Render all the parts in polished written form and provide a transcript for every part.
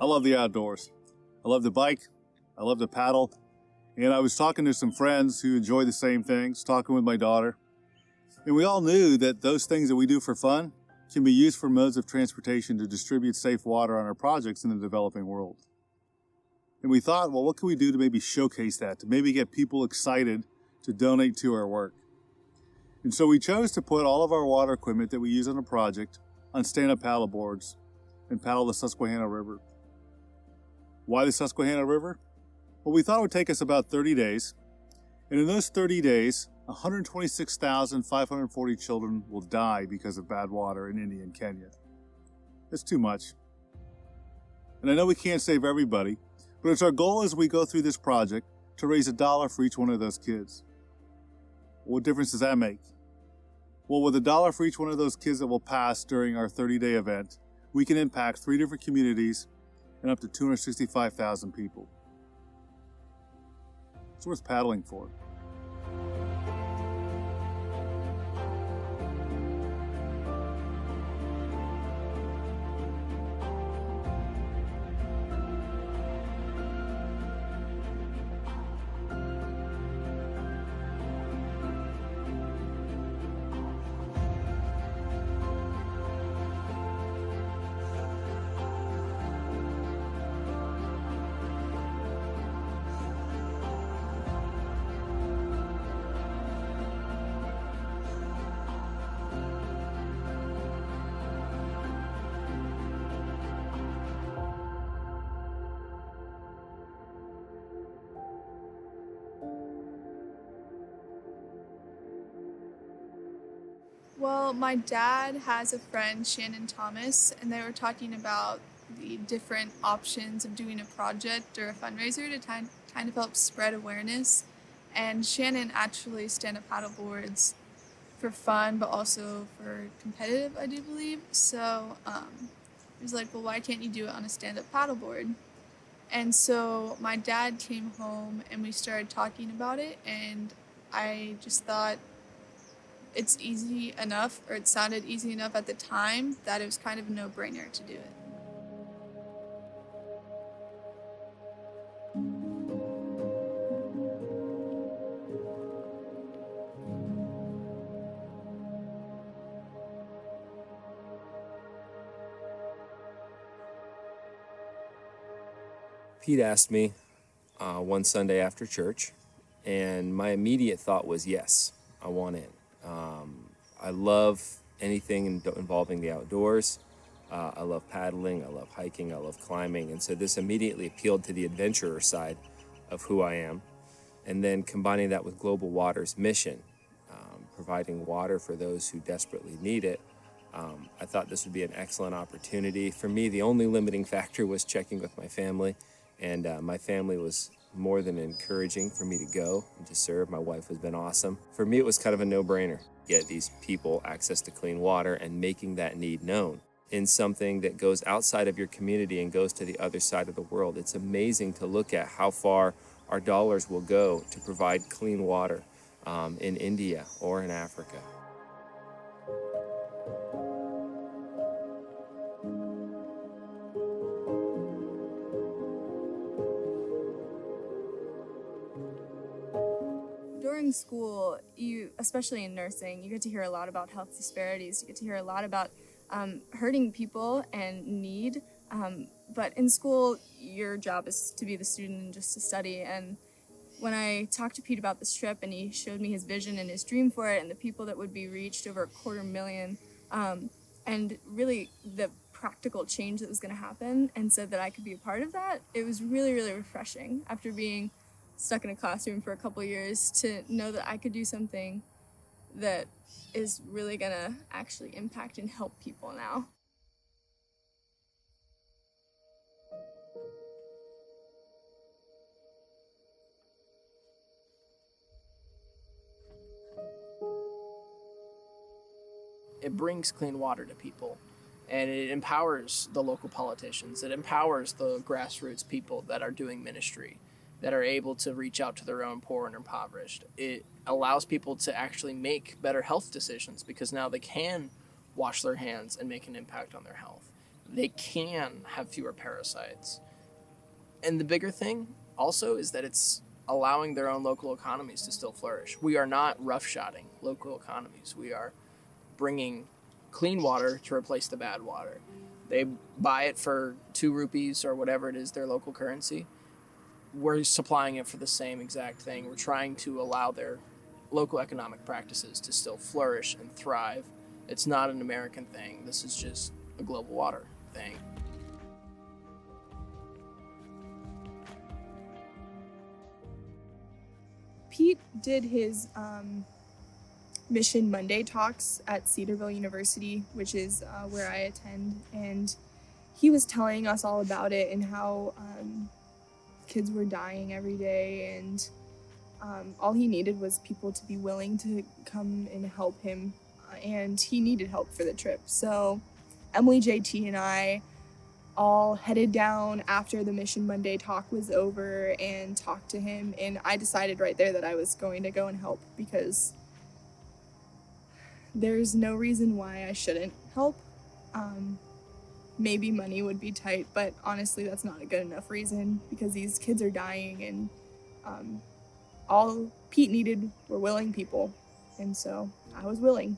love the outdoors. I love to bike. I love to paddle. And I was talking to some friends who enjoy the same things, talking with my daughter. And we all knew that those things that we do for fun can be used for modes of transportation to distribute safe water on our projects in the developing world. And we thought, well, what can we do to maybe showcase that, to maybe get people excited to donate to our work? And so we chose to put all of our water equipment that we use on the project on stand-up paddle boards and paddle the Susquehanna River. Why the Susquehanna River? Well, we thought it would take us about 30 days. And in those 30 days, 126,540 children will die because of bad water in India and Kenya. It's too much. And I know we can't save everybody, but it's our goal as we go through this project to raise $1 for each one of those kids. What difference does that make? Well, with $1 for each one of those kids that will pass during our 30-day event, we can impact 3 different communities and up to 265,000 people. It's worth paddling for. Well, my dad has a friend, Shannon Thomas, and they were talking about the different options of doing a project or a fundraiser to kind of help spread awareness. And Shannon actually stand-up paddle boards for fun, but also for competitive, I do believe. So he was like, well, why can't you do it on a stand-up paddleboard? And so my dad came home and we started talking about it, and I just thought it's easy enough, or it sounded easy enough at the time, that it was kind of a no-brainer to do it. Pete asked me one Sunday after church, and my immediate thought was, yes, I want in. I love anything involving the outdoors. I love paddling, I love hiking, I love climbing, and so this immediately appealed to the adventurer side of who I am. And then combining that with Global Water's mission, providing water for those who desperately need it, I thought this would be an excellent opportunity. For me, the only limiting factor was checking with my family, and my family was more than encouraging for me to go and to serve. My wife has been awesome. For me, it was kind of a no-brainer. Get these people access to clean water and making that need known in something that goes outside of your community and goes to the other side of the world. It's amazing to look at how far our dollars will go to provide clean water in India or in Africa. During school, especially in nursing, you get to hear a lot about health disparities. You get to hear a lot about hurting people and need. But in school, your job is to be the student and just to study. And when I talked to Pete about this trip and he showed me his vision and his dream for it and the people that would be reached, over 250,000, and really the practical change that was going to happen, and said that I could be a part of that, it was really, really refreshing after being stuck in a classroom for a couple of years to know that I could do something that is really going to actually impact and help people now. It brings clean water to people, and it empowers the local politicians. It empowers the grassroots people that are doing ministry, that are able to reach out to their own poor and impoverished. It allows people to actually make better health decisions because now they can wash their hands and make an impact on their health. they can have fewer parasites. And the bigger thing also is that it's allowing their own local economies to still flourish. We are not roughshotting local economies. We are bringing clean water to replace the bad water. They buy it for 2 rupees or whatever it is, their local currency. We're supplying it for the same exact thing. We're trying to allow their local economic practices to still flourish and thrive. It's not an American thing. This is just a global water thing. Pete did his Mission Monday talks at Cedarville University, which is where I attend, and he was telling us all about it and how kids were dying every day, and all he needed was people to be willing to come and help him, and he needed help for the trip. So Emily, JT, and I all headed down after the Mission Monday talk was over and talked to him, and I decided right there that I was going to go and help, because there's no reason why I shouldn't help. Maybe money would be tight, but honestly that's not a good enough reason, because these kids are dying, and all Pete needed were willing people, and so I was willing.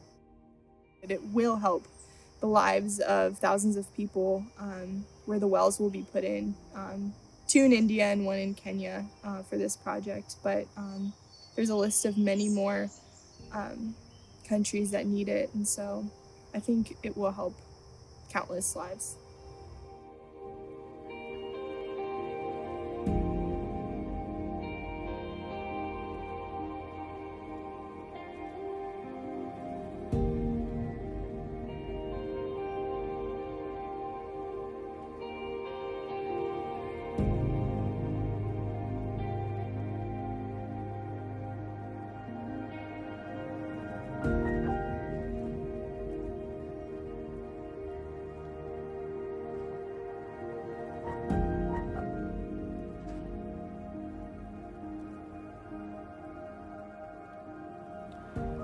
It will help the lives of thousands of people, where the wells will be put in, 2 in India and 1 in Kenya for this project, but there's a list of many more countries that need it, and so I think it will help countless lives.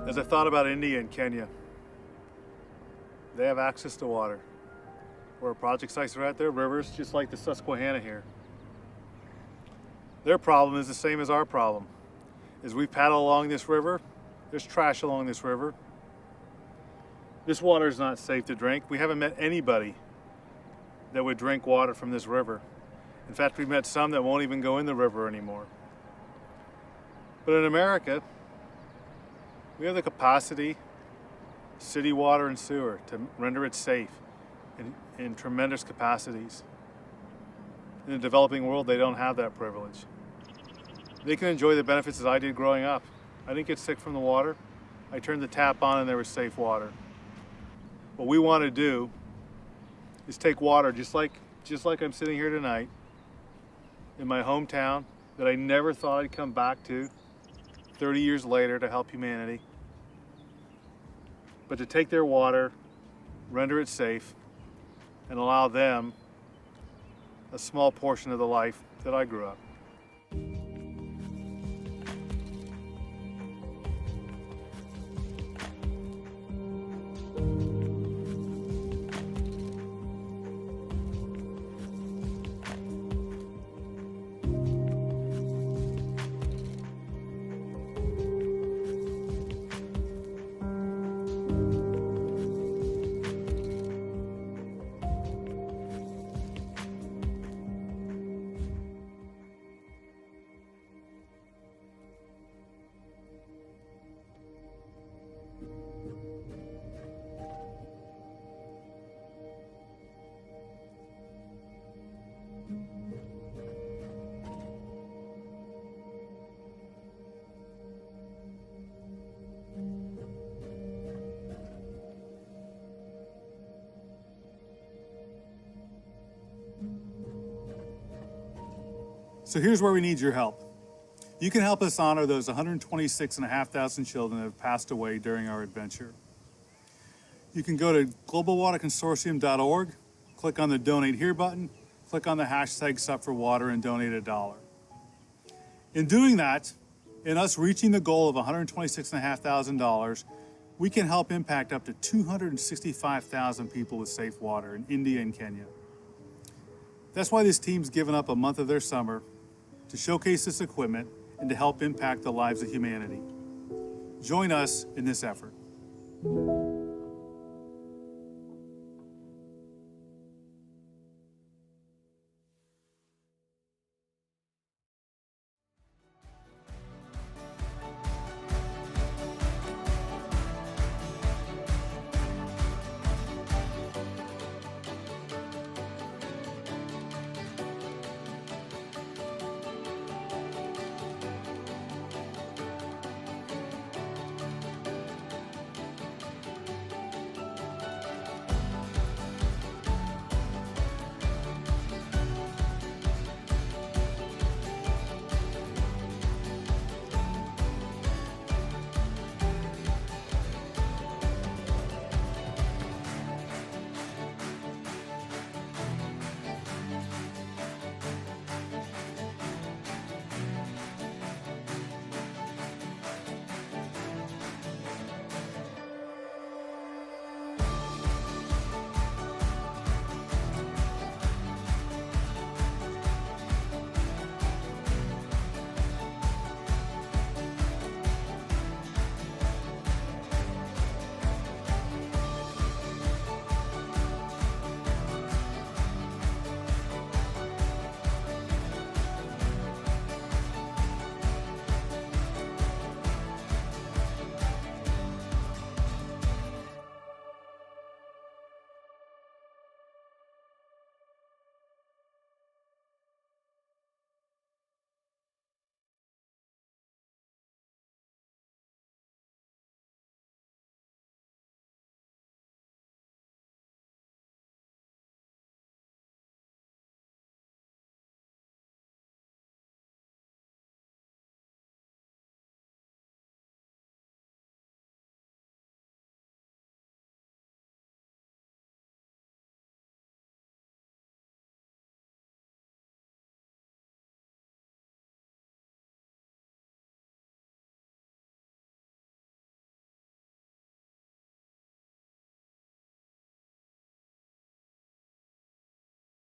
As I thought about India and Kenya, they have access to water. Where project sites are at, their rivers, just like the Susquehanna here. Their problem is the same as our problem. As we paddle along this river, there's trash along this river. This water is not safe to drink. We haven't met anybody that would drink water from this river. In fact, we've met some that won't even go in the river anymore. But in America, we have the capacity, city water and sewer, to render it safe in tremendous capacities. In the developing world, they don't have that privilege. They can enjoy the benefits as I did growing up. I didn't get sick from the water. I turned the tap on and there was safe water. What we want to do is take water, just like I'm sitting here tonight, in my hometown that I never thought I'd come back to 30 years later to help humanity, but to take their water, render it safe, and allow them a small portion of the life that I grew up. So here's where we need your help. You can help us honor those 126,500 children that have passed away during our adventure. You can go to globalwaterconsortium.org, click on the Donate Here button, click on the hashtag #SupForWater and donate $1. In doing that, in us reaching the goal of $126,500, we can help impact up to 265,000 people with safe water in India and Kenya. That's why this team's given up a month of their summer to showcase this equipment and to help impact the lives of humanity. Join us in this effort.